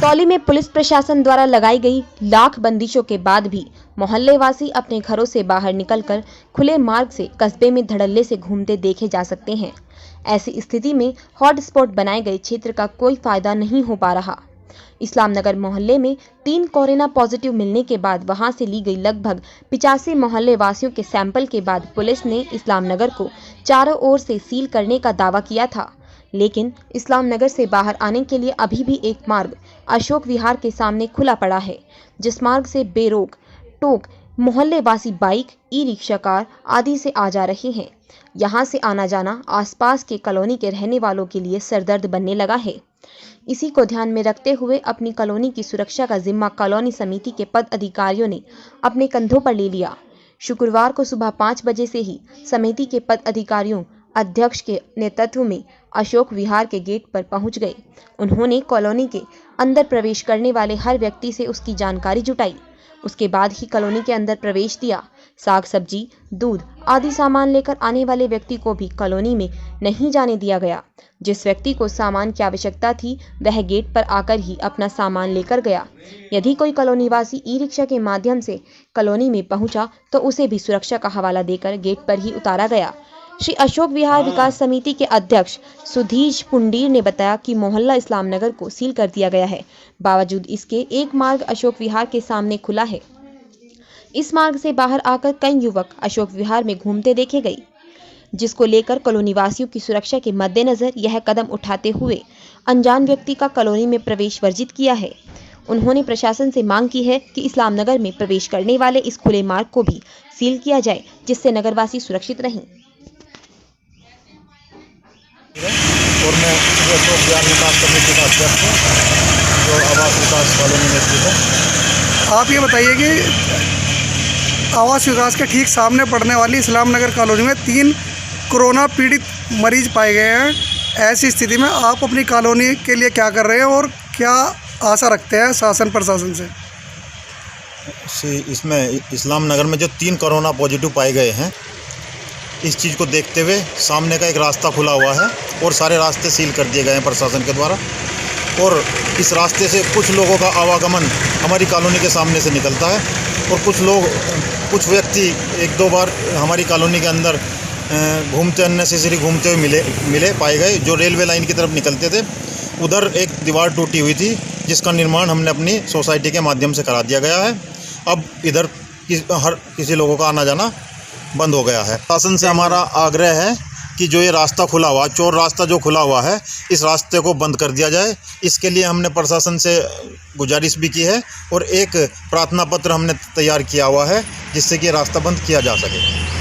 करौली में पुलिस प्रशासन द्वारा लगाई गई लाख बंदिशों के बाद भी मोहल्लेवासी अपने घरों से बाहर निकलकर खुले मार्ग से कस्बे में धड़ल्ले से घूमते देखे जा सकते हैं। ऐसी स्थिति में हॉटस्पॉट बनाए गए क्षेत्र का कोई फायदा नहीं हो पा रहा। इस्लाम नगर मोहल्ले में 3 कोरोना पॉजिटिव मिलने के बाद वहां से ली गई लगभग 85 मोहल्ले वासियों के सैंपल के बाद पुलिस ने इस्लाम नगर को चारों ओर से सील करने का दावा किया था, लेकिन इस्लाम नगर से बाहर आने के लिए अभी भी एक मार्ग अशोक विहार के सामने खुला पड़ा है, जिस मार्ग से बेरोक टोक मोहल्ले वासी बाइक, ई रिक्शा कार आदि से आ जा रहे हैं। यहां से आना जाना आसपास के कॉलोनी के रहने वालों के लिए सरदर्द बनने लगा है। इसी को ध्यान में रखते हुए अपनी कॉलोनी की सुरक्षा का जिम्मा कॉलोनी समिति के पद अधिकारियों ने अपने कंधों पर ले लिया। शुक्रवार को सुबह 5 बजे से ही समिति के पद अधिकारियों अध्यक्ष के नेतृत्व में अशोक विहार के गेट पर पहुंच गए। उन्होंने कॉलोनी के अंदर प्रवेश करने वाले हर व्यक्ति से उसकी जानकारी जुटाई। उसके बाद ही कॉलोनी के अंदर प्रवेश दिया। साग सब्जी, दूध आदि सामान लेकर आने वाले व्यक्ति को भी कॉलोनी में नहीं जाने दिया गया। जिस व्यक्ति को सामान की आवश्यकता थी वह गेट पर आकर ही अपना सामान लेकर गया। यदि कोई कॉलोनी वासी ई रिक्शा के माध्यम से कॉलोनी में पहुंचा तो उसे भी सुरक्षा का हवाला देकर गेट पर ही उतारा गया। श्री अशोक विहार विकास समिति के अध्यक्ष सुधीश पुंडीर ने बताया कि मोहल्ला इस्लाम नगर को सील कर दिया गया है। बावजूद इसके एक मार्ग अशोक विहार के सामने खुला है। इस मार्ग से बाहर आकर कई युवक अशोक विहार में घूमते देखे गए, जिसको लेकर कॉलोनी वासियों की सुरक्षा के मद्देनजर यह कदम उठाते हुए अनजान व्यक्ति का कॉलोनी में प्रवेश वर्जित किया है। उन्होंने प्रशासन से मांग की है कि इस्लाम नगर में प्रवेश करने वाले इस खुले मार्ग को भी सील किया जाए, जिससे नगरवासी सुरक्षित रहें। और मैं अशोक विहार विकास समिति का अध्यक्ष हूँ, जो आवास विकास कॉलोनी में स्थित है। आप ये बताइए कि आवास विकास के ठीक सामने पड़ने वाली इस्लाम नगर कॉलोनी में 3 कोरोना पीड़ित मरीज पाए गए हैं। ऐसी स्थिति में आप अपनी कॉलोनी के लिए क्या कर रहे हैं और क्या आशा रखते हैं शासन प्रशासन से? इसमें इस्लाम नगर में जो 3 कोरोना पॉजिटिव पाए गए हैं, इस चीज़ को देखते हुए सामने का एक रास्ता खुला हुआ है और सारे रास्ते सील कर दिए गए हैं प्रशासन के द्वारा। और इस रास्ते से कुछ लोगों का आवागमन हमारी कॉलोनी के सामने से निकलता है और कुछ व्यक्ति 1-2 बार हमारी कॉलोनी के अंदर घूमते अननेसेसरी घूमते हुए मिले पाए गए। जो रेलवे लाइन की तरफ निकलते थे, उधर एक दीवार टूटी हुई थी, जिसका निर्माण हमने अपनी सोसाइटी के माध्यम से करा दिया गया है। अब इधर हर किसी लोगों का आना जाना बंद हो गया है। शासन से हमारा आग्रह है कि जो ये रास्ता खुला हुआ, चोर रास्ता जो खुला हुआ है, इस रास्ते को बंद कर दिया जाए। इसके लिए हमने प्रशासन से गुजारिश भी की है और एक प्रार्थना पत्र हमने तैयार किया हुआ है, जिससे कि रास्ता बंद किया जा सके।